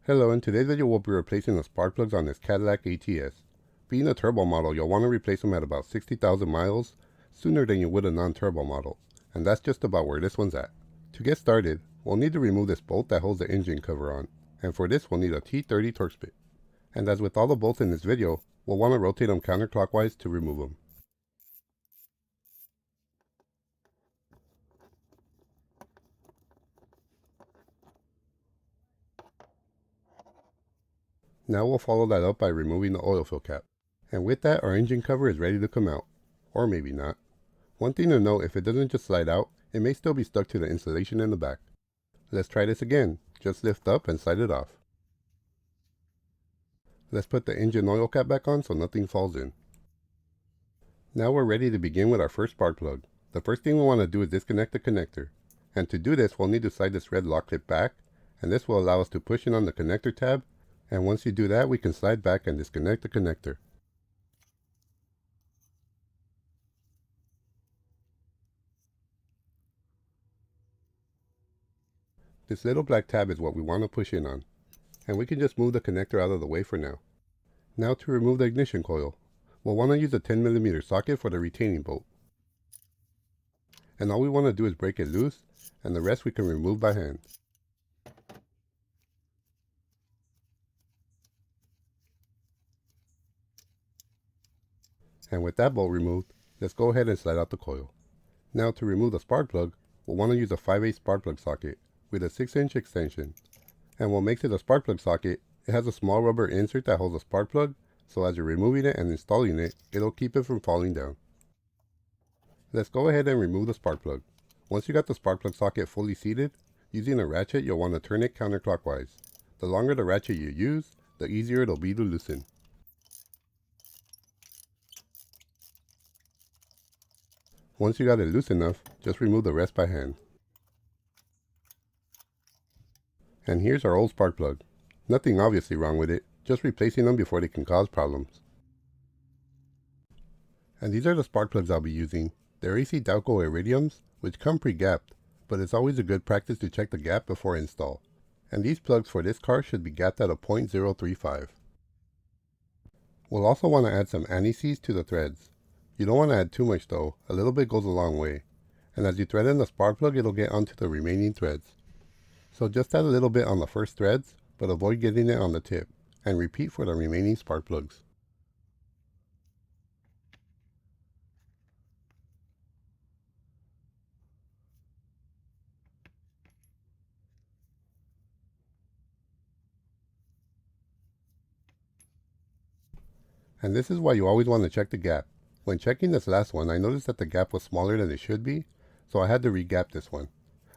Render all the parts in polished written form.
Hello, in today's video we'll be replacing the spark plugs on this Cadillac ATS. Being a turbo model, you'll want to replace them at about 60,000 miles sooner than you would a non-turbo model, and that's just about where this one's at. To get started, we'll need to remove this bolt that holds the engine cover on, and for this we'll need a T30 Torx bit. And as with all the bolts in this video, we'll want to rotate them counterclockwise to remove them. Now we'll follow that up by removing the oil fill cap. And with that, our engine cover is ready to come out. Or maybe not. One thing to note, if it doesn't just slide out, it may still be stuck to the insulation in the back. Let's try this again. Just lift up and slide it off. Let's put the engine oil cap back on so nothing falls in. Now we're ready to begin with our first spark plug. The first thing we want to do is disconnect the connector. And to do this, we'll need to slide this red lock clip back, and this will allow us to push in on the connector tab, and once you do that, we can slide back and disconnect the connector. This little black tab is what we want to push in on, and we can just move the connector out of the way for now. Now to remove the ignition coil, we'll want to use a 10mm socket for the retaining bolt. And all we want to do is break it loose, and the rest we can remove by hand. And with that bolt removed, let's go ahead and slide out the coil. Now to remove the spark plug, we'll want to use a 5/8 spark plug socket with a 6-inch extension. And what makes it a spark plug socket, it has a small rubber insert that holds a spark plug, so as you're removing it and installing it, it'll keep it from falling down. Let's go ahead and remove the spark plug. Once you got the spark plug socket fully seated, using a ratchet you'll want to turn it counterclockwise. The longer the ratchet you use, the easier it'll be to loosen. Once you got it loose enough, just remove the rest by hand. And here's our old spark plug. Nothing obviously wrong with it, just replacing them before they can cause problems. And these are the spark plugs I'll be using. They're AC Dalco Iridiums, which come pre-gapped, but it's always a good practice to check the gap before install. And these plugs for this car should be gapped at a 0.035. We'll also want to add some anti-seize to the threads. You don't want to add too much though, a little bit goes a long way. And as you thread in the spark plug, it'll get onto the remaining threads. So just add a little bit on the first threads, but avoid getting it on the tip, and repeat for the remaining spark plugs. And this is why you always want to check the gap. When checking this last one, I noticed that the gap was smaller than it should be, so I had to re-gap this one.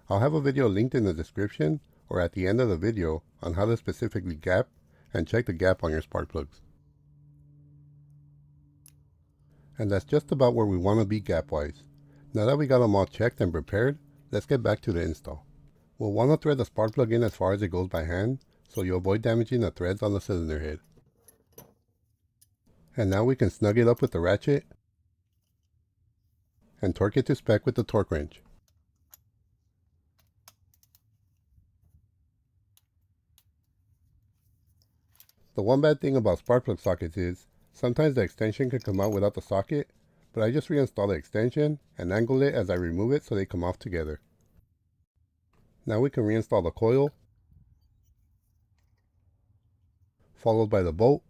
I'll have a video linked in the description or at the end of the video on how to specifically gap and check the gap on your spark plugs. And that's just about where we want to be gap-wise. Now that we got them all checked and prepared, let's get back to the install. We'll want to thread the spark plug in as far as it goes by hand, so you avoid damaging the threads on the cylinder head. And now we can snug it up with the ratchet and torque it to spec with the torque wrench. The one bad thing about spark plug sockets is, sometimes the extension can come out without the socket, but I just reinstall the extension and angle it as I remove it so they come off together. Now we can reinstall the coil, followed by the bolt,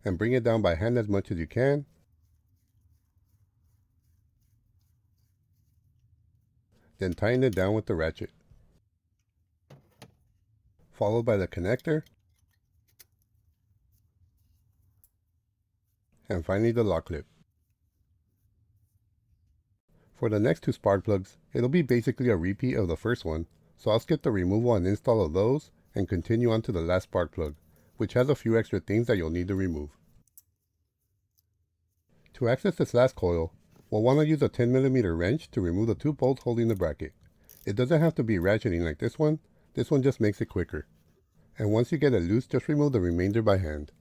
and bring it down by hand as much as you can. Then tighten it down with the ratchet. Followed by the connector. And finally the lock clip. For the next two spark plugs, it'll be basically a repeat of the first one, so I'll skip the removal and install of those and continue on to the last spark plug, which has a few extra things that you'll need to remove. To access this last coil, we'll want to use a 10mm wrench to remove the two bolts holding the bracket. It doesn't have to be ratcheting like this one just makes it quicker. And once you get it loose, just remove the remainder by hand.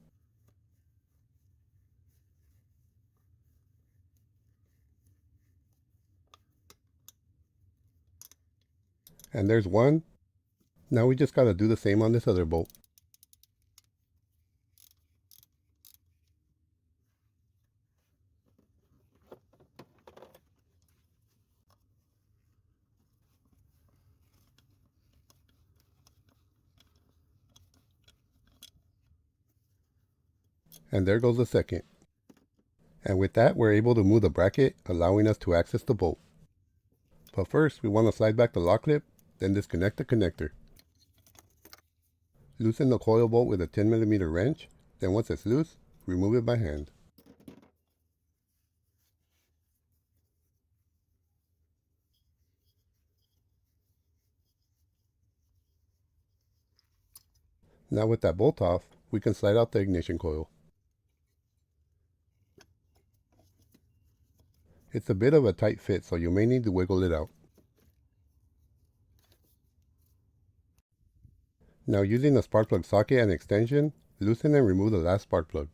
And there's one, Now we just gotta do the same on this other bolt. And there goes the second. And with that, we're able to move the bracket, allowing us to access the bolt. But first, we want to slide back the lock clip, then disconnect the connector. Loosen the coil bolt with a 10mm wrench, then once it's loose, remove it by hand. Now with that bolt off, we can slide out the ignition coil. It's a bit of a tight fit, so you may need to wiggle it out. Now using the spark plug socket and extension, loosen and remove the last spark plug.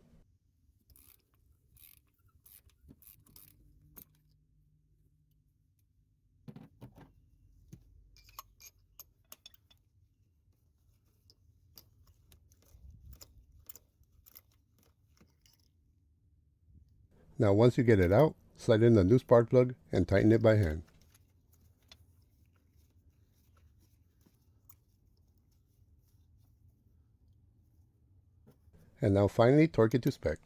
Now once you get it out, slide in the new spark plug and tighten it by hand. And now finally torque it to spec.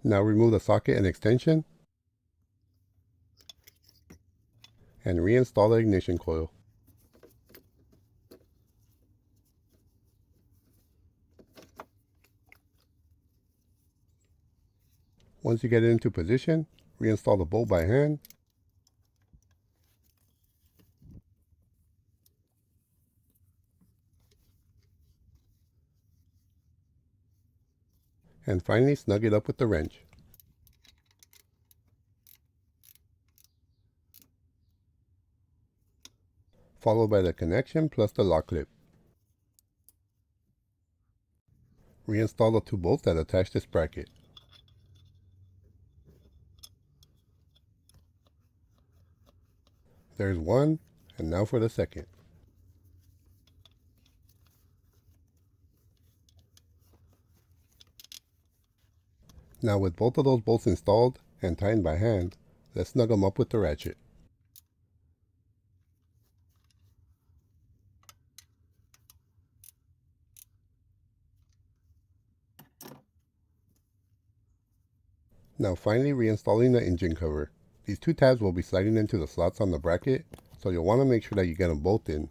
Now remove the socket and extension and reinstall the ignition coil. Once you get it into position, reinstall the bolt by hand and finally snug it up with the wrench. Followed by the connection plus the lock clip. Reinstall the two bolts that attach this bracket. There's one, and now for the second. Now with both of those bolts installed and tightened by hand, let's snug them up with the ratchet. Now finally reinstalling the engine cover. These two tabs will be sliding into the slots on the bracket, so you'll want to make sure that you get them both in.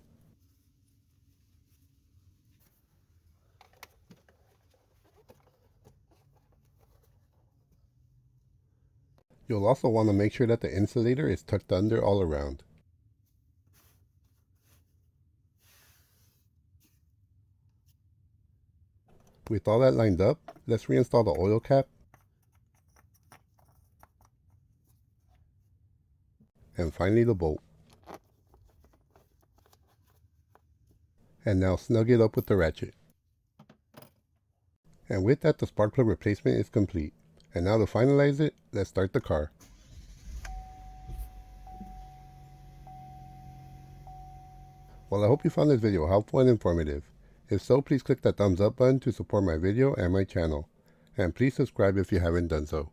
You'll also want to make sure that the insulator is tucked under all around. With all that lined up, let's reinstall the oil cap and finally the bolt. And now snug it up with the ratchet. And with that, the spark plug replacement is complete. And now to finalize it, let's start the car. Well, I hope you found this video helpful and informative. If so, please click that thumbs up button to support my video and my channel. And please subscribe if you haven't done so.